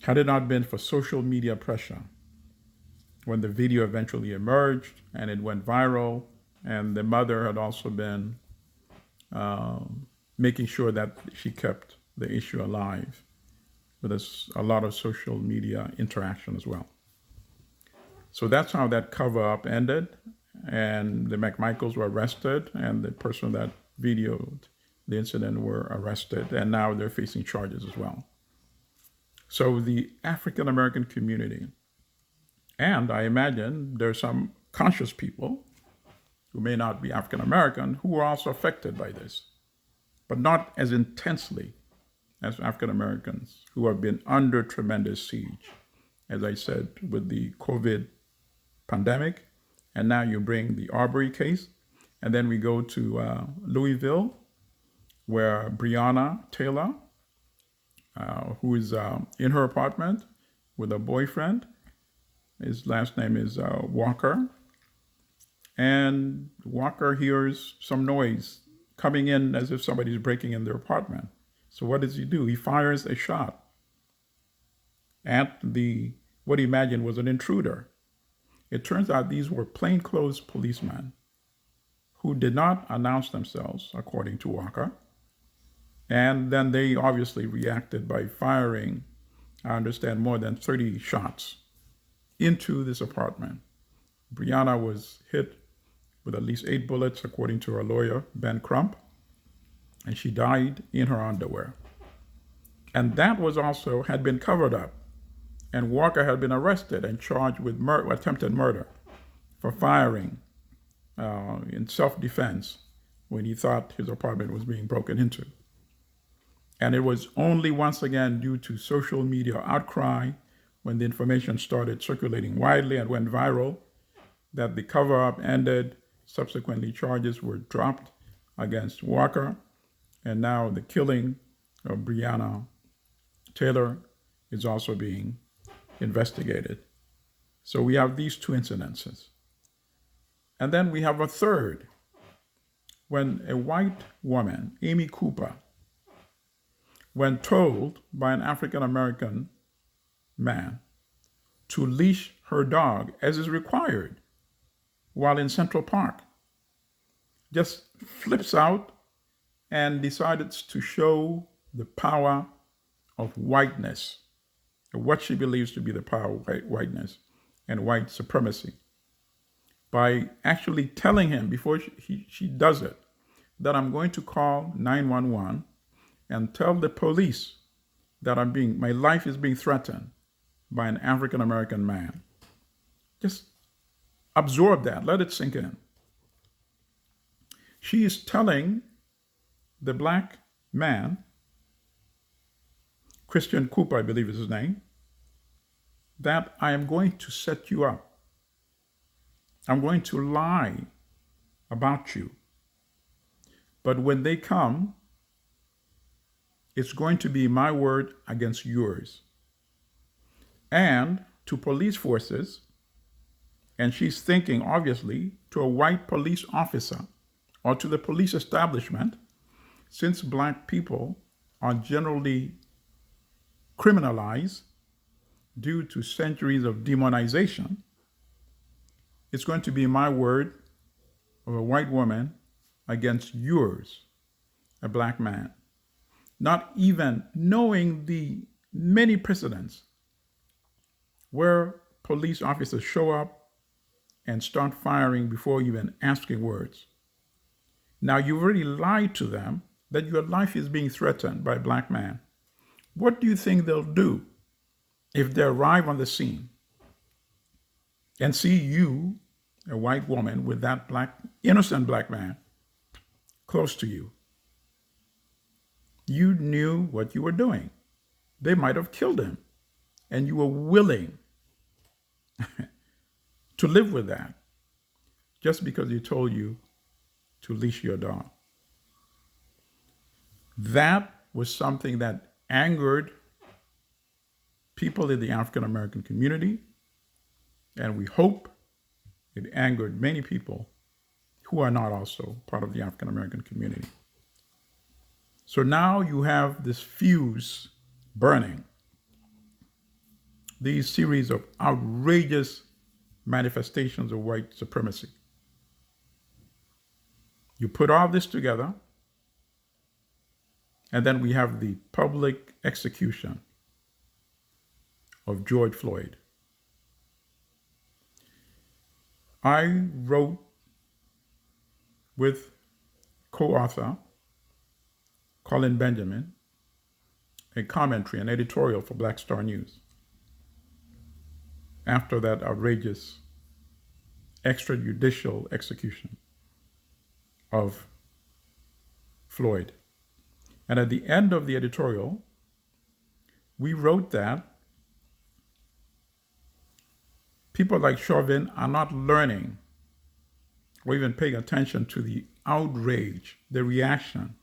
Had it not been for social media pressure, when the video eventually emerged and it went viral, and the mother had also been making sure that she kept the issue alive with a lot of social media interaction as well. So that's how that cover up ended. And the McMichaels were arrested, and the person that videoed the incident were arrested, and now they're facing charges as well. So the African American community, and I imagine there's some conscious people who may not be African American who are also affected by this, but not as intensely as African Americans who have been under tremendous siege, as I said, with the COVID pandemic. And now you bring the Arbery case, and then we go to Louisville, where Breonna Taylor, who is in her apartment with a boyfriend, his last name is Walker, and Walker hears some noise coming in as if somebody's breaking in their apartment. So what does he do? He fires a shot at what he imagined was an intruder. It turns out these were plainclothes policemen who did not announce themselves, according to Walker. And then they obviously reacted by firing, I understand, more than 30 shots into this apartment. Breonna was hit with at least 8 bullets, according to her lawyer, Ben Crump, and she died in her underwear. And that had been covered up. And Walker had been arrested and charged with attempted murder for firing in self-defense when he thought his apartment was being broken into. And it was only once again due to social media outcry, when the information started circulating widely and went viral, that the cover-up ended. Subsequently, charges were dropped against Walker, and now the killing of Breonna Taylor is also being investigated. So we have these 2 incidences. And then we have a third, when a white woman, Amy Cooper, when told by an African American man to leash her dog, as is required, while in Central Park, just flips out and decided to show the power of whiteness, what she believes to be the power of whiteness and white supremacy, by actually telling him before she does it that I'm going to call 911 and tell the police that my life is being threatened by an African American man. Just absorb that, let it sink in. She is telling the black man, Christian Cooper, I believe is his name, that I am going to set you up. I'm going to lie about you. But when they come, it's going to be my word against yours. And to police forces, and she's thinking, obviously, to a white police officer or to the police establishment, since black people are generally criminalized due to centuries of demonization, it's going to be my word of a white woman against yours, a black man. Not even knowing the many precedents where police officers show up and start firing before even asking words. Now, you've already lied to them that your life is being threatened by a black man. What do you think they'll do if they arrive on the scene and see you, a white woman, with that innocent black man close to you? You knew what you were doing. They might have killed him, and you were willing to live with that just because he told you to leash your dog. That was something that angered people in the African American community, and we hope it angered many people who are not also part of the African American community. So now you have this fuse burning, these series of outrageous manifestations of white supremacy. You put all this together, and then we have the public execution of George Floyd. I wrote with co-author Colin Benjamin a commentary, an editorial for Black Star News after that outrageous extrajudicial execution of Floyd. And at the end of the editorial, we wrote that people like Chauvin are not learning or even paying attention to the outrage, the reaction